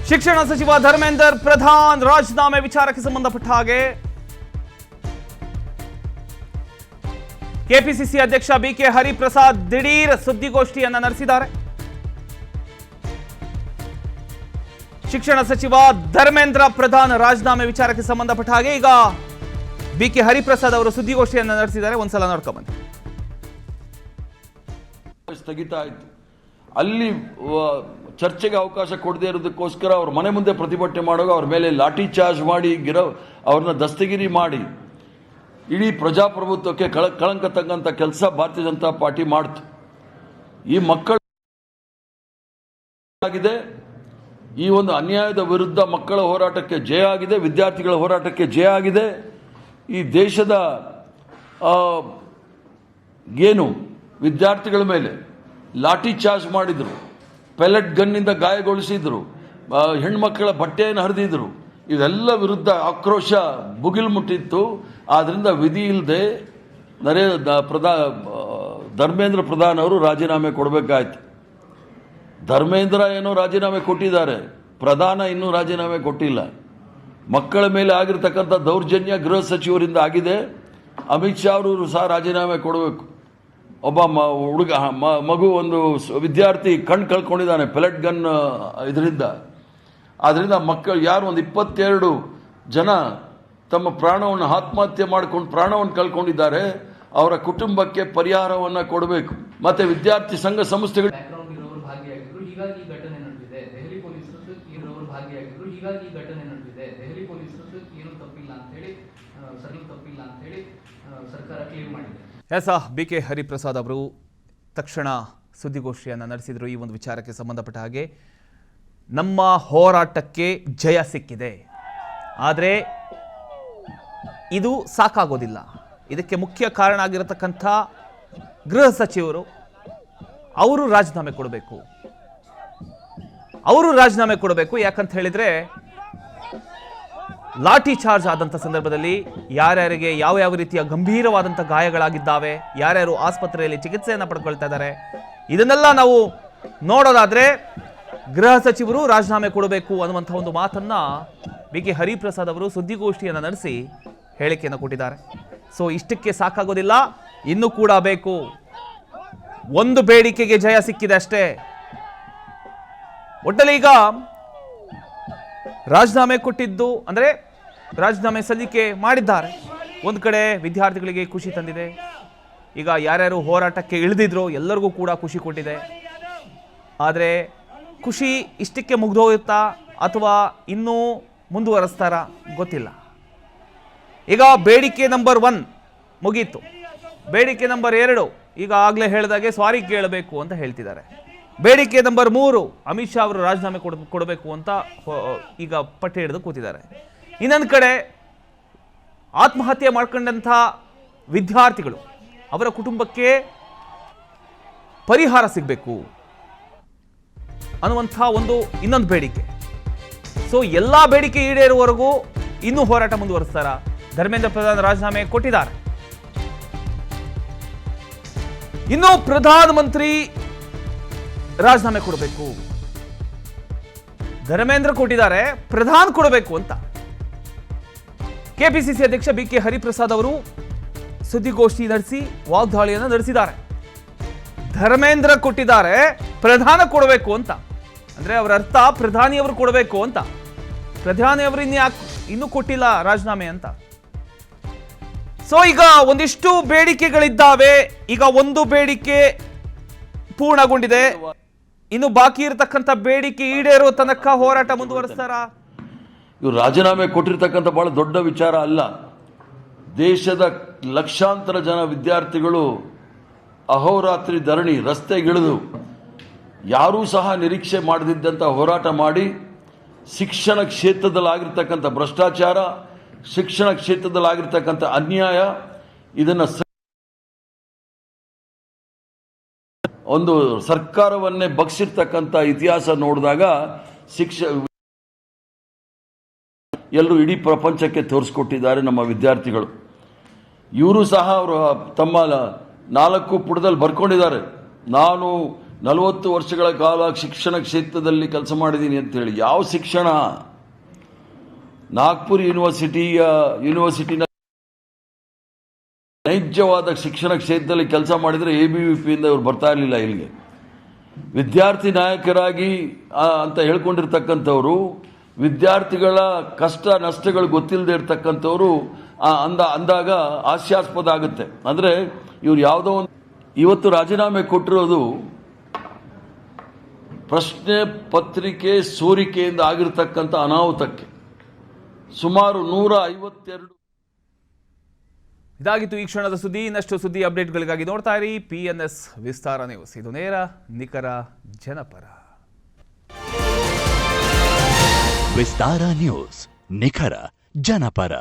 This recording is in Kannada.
ಶಿಕ್ಷಣ ಸಚಿವ ಧರ್ಮೇಂದ್ರ ಪ್ರಧಾನ್ ರಾಜೀನಾಮೆ ವಿಚಾರಕ್ಕೆ ಸಂಬಂಧಪಟ್ಟ ಹಾಗೆ ಕೆಪಿಸಿಸಿ ಅಧ್ಯಕ್ಷ ಬಿಕೆ ಹರಿಪ್ರಸಾದ್ ದಿಢೀರ್ ಸುದ್ದಿಗೋಷ್ಠಿಯನ್ನ ನಡೆಸಿದ್ದಾರೆ. ಶಿಕ್ಷಣ ಸಚಿವ ಧರ್ಮೇಂದ್ರ ಪ್ರಧಾನ್ ರಾಜೀನಾಮೆ ವಿಚಾರಕ್ಕೆ ಸಂಬಂಧಪಟ್ಟ ಹಾಗೆ ಈಗ ಬಿಕೆ ಹರಿಪ್ರಸಾದ್ ಅವರು ಸುದ್ದಿಗೋಷ್ಠಿಯನ್ನ ನಡೆಸಿದ್ದಾರೆ. ಒಂದ್ಸಲ ನೋಡ್ಕೊಂಡ್ ಬನ್ನಿ. ಸ್ಥಗಿತ ಆಯಿತು. ಅಲ್ಲಿ ಚರ್ಚೆಗೆ ಅವಕಾಶ ಕೊಡದೇ ಇರೋದಕ್ಕೋಸ್ಕರ ಅವ್ರ ಮನೆ ಮುಂದೆ ಪ್ರತಿಭಟನೆ ಮಾಡುವಾಗ ಅವ್ರ ಮೇಲೆ ಲಾಠಿ ಚಾರ್ಜ್ ಮಾಡಿ ಅವ್ರನ್ನ ದಸ್ತಗಿರಿ ಮಾಡಿ ಇಡೀ ಪ್ರಜಾಪ್ರಭುತ್ವಕ್ಕೆ ಕಳಂಕ ತಕ್ಕಂಥ ಕೆಲಸ ಭಾರತೀಯ ಜನತಾ ಪಾರ್ಟಿ ಮಾಡ್ತು. ಈ ಮಕ್ಕಳ ಆಗಿದೆ, ಈ ಒಂದು ಅನ್ಯಾಯದ ವಿರುದ್ಧ ಮಕ್ಕಳ ಹೋರಾಟಕ್ಕೆ ಜಯ ಆಗಿದೆ, ವಿದ್ಯಾರ್ಥಿಗಳ ಹೋರಾಟಕ್ಕೆ ಜಯ ಆಗಿದೆ. ಈ ದೇಶದ ಏನು ವಿದ್ಯಾರ್ಥಿಗಳ ಮೇಲೆ ಲಾಠಿ ಚಾರ್ಜ್ ಮಾಡಿದ್ರು, ಪೆಲೆಟ್ ಗನ್ನಿಂದ ಗಾಯಗೊಳಿಸಿದ್ರು, ಹೆಣ್ಮಕ್ಕಳ ಬಟ್ಟೆಯನ್ನು ಹರಿದಿದ್ರು, ಇದೆಲ್ಲ ವಿರುದ್ಧ ಆಕ್ರೋಶ ಭುಗಿಲು ಮುಟ್ಟಿತ್ತು. ಆದ್ದರಿಂದ ವಿಧಿ ಇಲ್ಲದೆ ಧರ್ಮೇಂದ್ರ ಪ್ರಧಾನ್ ಅವರು ರಾಜೀನಾಮೆ ಕೊಡಬೇಕಾಯ್ತು. ಧರ್ಮೇಂದ್ರ ಏನೋ ರಾಜೀನಾಮೆ ಕೊಟ್ಟಿದ್ದಾರೆ, ಪ್ರಧಾನ ಇನ್ನೂ ರಾಜೀನಾಮೆ ಕೊಟ್ಟಿಲ್ಲ. ಮಕ್ಕಳ ಮೇಲೆ ಆಗಿರ್ತಕ್ಕಂಥ ದೌರ್ಜನ್ಯ ಗೃಹ ಸಚಿವರಿಂದ ಆಗಿದೆ. ಅಮಿತ್ ಶಾ ಅವರು ಸಹ ರಾಜೀನಾಮೆ ಕೊಡಬೇಕು. ಒಬ್ಬ ಹುಡುಗ ಮಗು ಒಂದು ವಿದ್ಯಾರ್ಥಿ ಕಣ್ಣು ಕಳ್ಕೊಂಡಿದ್ದಾನೆ ಪೆಲೆಟ್ ಗನ್ ಇದರಿಂದ. ಆದ್ದರಿಂದ ಮಕ್ಕಳು ಯಾರು ಒಂದು 22 ಜನ ತಮ್ಮ ಪ್ರಾಣವನ್ನು ಆತ್ಮಹತ್ಯೆ ಮಾಡಿಕೊಂಡು ಪ್ರಾಣವನ್ನು ಕಳ್ಕೊಂಡಿದ್ದಾರೆ, ಅವರ ಕುಟುಂಬಕ್ಕೆ ಪರಿಹಾರವನ್ನು ಕೊಡಬೇಕು. ಮತ್ತೆ ವಿದ್ಯಾರ್ಥಿ ಸಂಘ ಸಂಸ್ಥೆಗಳು ಹೀಗಾಗಿ ಘಟನೆ ನಡೆದಿದೆ, ದೆಹಲಿ ಪೊಲೀಸರು ಭಾಗಿಯಾಗಿದ್ರು, ಹೀಗಾಗಿ ಘಟನೆ ನಡೆದಿದೆ, ದೆಹಲಿ ಪೊಲೀಸರು ಏನು ತಪ್ಪಿಲ್ಲ ಅಂತ ಹೇಳಿ ಸರ್ಕಾರ ಕ್ಲೇಮ್ ಮಾಡಿದೆ. ಎಸ್ ಬಿಕೆ ಹರಿಪ್ರಸಾದ್ ಅವರು ತಕ್ಷಣ ಸುದ್ದಿಗೋಷ್ಠಿಯನ್ನು ನಡೆಸಿದರು. ಈ ಒಂದು ವಿಚಾರಕ್ಕೆ ಸಂಬಂಧಪಟ್ಟ ಹಾಗೆ ನಮ್ಮ ಹೋರಾಟಕ್ಕೆ ಜಯ ಸಿಕ್ಕಿದೆ, ಆದರೆ ಇದು ಸಾಕಾಗೋದಿಲ್ಲ. ಇದಕ್ಕೆ ಮುಖ್ಯ ಕಾರಣ ಆಗಿರತಕ್ಕಂಥ ಗೃಹ ಸಚಿವರು ಅವರು ರಾಜೀನಾಮೆ ಕೊಡಬೇಕು. ಯಾಕಂತ ಹೇಳಿದ್ರೆ ಲಾಠಿ ಚಾರ್ಜ್ ಆದಂಥ ಸಂದರ್ಭದಲ್ಲಿ ಯಾರ್ಯಾರಿಗೆ ಯಾವ ರೀತಿಯ ಗಂಭೀರವಾದಂಥ ಗಾಯಗಳಾಗಿದ್ದಾವೆ, ಯಾರ್ಯಾರು ಆಸ್ಪತ್ರೆಯಲ್ಲಿ ಚಿಕಿತ್ಸೆಯನ್ನು ಪಡ್ಕೊಳ್ತಾ ಇದ್ದಾರೆ, ಇದನ್ನೆಲ್ಲ ನಾವು ನೋಡೋದಾದ್ರೆ ಗೃಹ ಸಚಿವರು ರಾಜೀನಾಮೆ ಕೊಡಬೇಕು ಅನ್ನುವಂಥ ಒಂದು ಮಾತನ್ನ ಬಿಕೆ ಹರಿಪ್ರಸಾದ್ ಅವರು ಸುದ್ದಿಗೋಷ್ಠಿಯನ್ನು ನಡೆಸಿ ಹೇಳಿಕೆಯನ್ನು ಕೊಟ್ಟಿದ್ದಾರೆ. ಸೊ ಇಷ್ಟಕ್ಕೆ ಸಾಕಾಗೋದಿಲ್ಲ, ಇನ್ನೂ ಕೂಡ ಬೇಕು. ಒಂದು ಬೇಡಿಕೆಗೆ ಜಯ ಸಿಕ್ಕಿದೆ ಅಷ್ಟೇ. ಒಟ್ಟಲ್ಲಿ ಈಗ ರಾಜೀನಾಮೆ ಕೊಟ್ಟಿದ್ದು ಅಂದರೆ ರಾಜೀನಾಮೆ ಸಲ್ಲಿಕೆ ಮಾಡಿದ್ದಾರೆ. ಒಂದು ಕಡೆ ವಿದ್ಯಾರ್ಥಿಗಳಿಗೆ ಖುಷಿ ತಂದಿದೆ. ಈಗ ಯಾರ್ಯಾರು ಹೋರಾಟಕ್ಕೆ ಇಳಿದಿದ್ರು ಎಲ್ಲರಿಗೂ ಕೂಡ ಖುಷಿ ಕೊಟ್ಟಿದೆ. ಆದರೆ ಖುಷಿ ಇಷ್ಟಕ್ಕೆ ಮುಗ್ದೋಗುತ್ತಾ ಅಥವಾ ಇನ್ನೂ ಮುಂದುವರೆಸ್ತಾರ ಗೊತ್ತಿಲ್ಲ. ಈಗ ಬೇಡಿಕೆ ನಂಬರ್ 1 ಮುಗೀತು. ಬೇಡಿಕೆ ನಂಬರ್ 2 ಈಗ ಆಗಲೇ ಹೇಳಿದಾಗೆ ಸಾರಿ ಕೇಳಬೇಕು ಅಂತ ಹೇಳ್ತಿದ್ದಾರೆ. ಬೇಡಿಕೆ ನಂಬರ್ 3 ಅಮಿತ್ ಶಾ ಅವರು ರಾಜೀನಾಮೆ ಕೊಡಬೇಕು ಅಂತ ಈಗ ಪಟ್ಟಿ ಹಿಡಿದು ಕೂತಿದ್ದಾರೆ. ಇನ್ನೊಂದು ಕಡೆ ಆತ್ಮಹತ್ಯೆ ಮಾಡ್ಕೊಂಡಂಥ ವಿದ್ಯಾರ್ಥಿಗಳು ಅವರ ಕುಟುಂಬಕ್ಕೆ ಪರಿಹಾರ ಸಿಗಬೇಕು ಅನ್ನುವಂಥ ಇನ್ನೊಂದು ಬೇಡಿಕೆ. ಸೊ ಎಲ್ಲ ಬೇಡಿಕೆ ಈಡೇರುವವರೆಗೂ ಇನ್ನೂ ಹೋರಾಟ ಮುಂದುವರಿಸ್ತಾರ. ಧರ್ಮೇಂದ್ರ ಪ್ರಧಾನ್ ರಾಜೀನಾಮೆ ಕೊಟ್ಟಿದ್ದಾರೆ. ಇನ್ನು ಪ್ರಧಾನಮಂತ್ರಿ ರಾಜೀನಾಮೆ ಕೊಡಬೇಕು. ಧರ್ಮೇಂದ್ರ ಕೊಟ್ಟಿದ್ದಾರೆ, ಪ್ರಧಾನ್ ಕೊಡಬೇಕು ಅಂತ ಕೆಪಿಸಿಸಿ ಅಧ್ಯಕ್ಷ ಬಿಕೆ ಹರಿಪ್ರಸಾದ್ ಅವರು ಸುದ್ದಿಗೋಷ್ಠಿ ನಡೆಸಿ ವಾಗ್ದಾಳಿಯನ್ನು ನಡೆಸಿದ್ದಾರೆ. ಧರ್ಮೇಂದ್ರ ಕೊಟ್ಟಿದ್ದಾರೆ, ಪ್ರಧಾನ ಕೊಡಬೇಕು ಅಂತ. ಅಂದ್ರೆ ಅವರ ಅರ್ಥ ಪ್ರಧಾನಿಯವರು ಕೊಡಬೇಕು ಅಂತ. ಪ್ರಧಾನಿಯವರು ಇನ್ನೂ ಕೊಟ್ಟಿಲ್ಲ ರಾಜೀನಾಮೆ ಅಂತ. ಸೊ ಈಗ ಒಂದಿಷ್ಟು ಬೇಡಿಕೆಗಳಿದ್ದಾವೆ. ಈಗ ಒಂದು ಬೇಡಿಕೆ ಪೂರ್ಣಗೊಂಡಿದೆ, ಇನ್ನು ಬಾಕಿ ಇರತಕ್ಕಂಥ ಬೇಡಿಕೆ ಈಡೇರೋ ತನಕ ಹೋರಾಟ ಮುಂದುವರಿಸ್ತಾರ. ಇವರು ರಾಜೀನಾಮೆ ಕೊಟ್ಟಿರ್ತಕ್ಕಂಥ ಬಹಳ ದೊಡ್ಡ ವಿಚಾರ ಅಲ್ಲ. ದೇಶದ ಲಕ್ಷಾಂತರ ಜನ ವಿದ್ಯಾರ್ಥಿಗಳು ಅಹೋರಾತ್ರಿ ಧರಣಿ ರಸ್ತೆಗಿಳಿದು ಯಾರೂ ಸಹ ನಿರೀಕ್ಷೆ ಮಾಡದಿದ್ದಂಥ ಹೋರಾಟ ಮಾಡಿ ಶಿಕ್ಷಣ ಕ್ಷೇತ್ರದಲ್ಲಾಗಿರ್ತಕ್ಕಂಥ ಭ್ರಷ್ಟಾಚಾರ, ಶಿಕ್ಷಣ ಕ್ಷೇತ್ರದಲ್ಲಾಗಿರ್ತಕ್ಕಂಥ ಅನ್ಯಾಯ, ಇದನ್ನು ಒಂದು ಸರ್ಕಾರವನ್ನೇ ಬಗ್ಸಿರ್ತಕ್ಕಂಥ ಇತಿಹಾಸ ನೋಡಿದಾಗ ಎಲ್ಲರೂ ಇಡೀ ಪ್ರಪಂಚಕ್ಕೆ ತೋರಿಸ್ಕೊಟ್ಟಿದ್ದಾರೆ ನಮ್ಮ ವಿದ್ಯಾರ್ಥಿಗಳು. ಇವರು ಸಹ ಅವರು ತಮ್ಮ 4 ಪುಟದಲ್ಲಿ ಬರ್ಕೊಂಡಿದ್ದಾರೆ, ನಾನು 40 ವರ್ಷಗಳ ಕಾಲ ಶಿಕ್ಷಣ ಕ್ಷೇತ್ರದಲ್ಲಿ ಕೆಲಸ ಮಾಡಿದ್ದೀನಿ ಅಂತೇಳಿ. ಯಾವ ಶಿಕ್ಷಣ? ನಾಗ್ಪುರ್ ಯೂನಿವರ್ಸಿಟಿನ ನೈಜವಾದ ಶಿಕ್ಷಣ ಕ್ಷೇತ್ರದಲ್ಲಿ ಕೆಲಸ ಮಾಡಿದರೆ ABVPಯಿಂದ ಇವರು ಬರ್ತಾ ಇರಲಿಲ್ಲ ಇಲ್ಲಿಗೆ. ವಿದ್ಯಾರ್ಥಿ ನಾಯಕರಾಗಿ ಅಂತ ಹೇಳ್ಕೊಂಡಿರ್ತಕ್ಕಂಥವ್ರು, ವಿದ್ಯಾರ್ಥಿಗಳ ಕಷ್ಟ ನಷ್ಟಗಳು ಗೊತ್ತಿಲ್ಲದೆ ಇರ್ತಕ್ಕಂಥವ್ರು ಅಂದಾಗ ಹಾಸ್ಯಾಸ್ಪದ ಆಗುತ್ತೆ. ಅಂದರೆ ಇವ್ರು ಯಾವುದೋ ಒಂದು ಇವತ್ತು ರಾಜೀನಾಮೆ ಕೊಟ್ಟಿರೋದು ಪ್ರಶ್ನೆ ಪತ್ರಿಕೆ ಸೋರಿಕೆಯಿಂದ ಆಗಿರ್ತಕ್ಕಂಥ ಅನಾಹುತಕ್ಕೆ ಸುಮಾರು 152. ಇದಾಗಿತ್ತು ಈ ಕ್ಷಣದ ಸುದ್ದಿ. ಇನ್ನಷ್ಟು ಸುದ್ದಿ ಅಪ್ಡೇಟ್ಗಳಿಗಾಗಿ ನೋಡ್ತಾ ಇರಿ PNS ವಿಸ್ತಾರ ನ್ಯೂಸ್. ಇದು ನೇರ, ನಿಖರ, ಜನಪರ. ವಿಸ್ತಾರ ನ್ಯೂಸ್, ನಿಖರ, ಜನಪರ.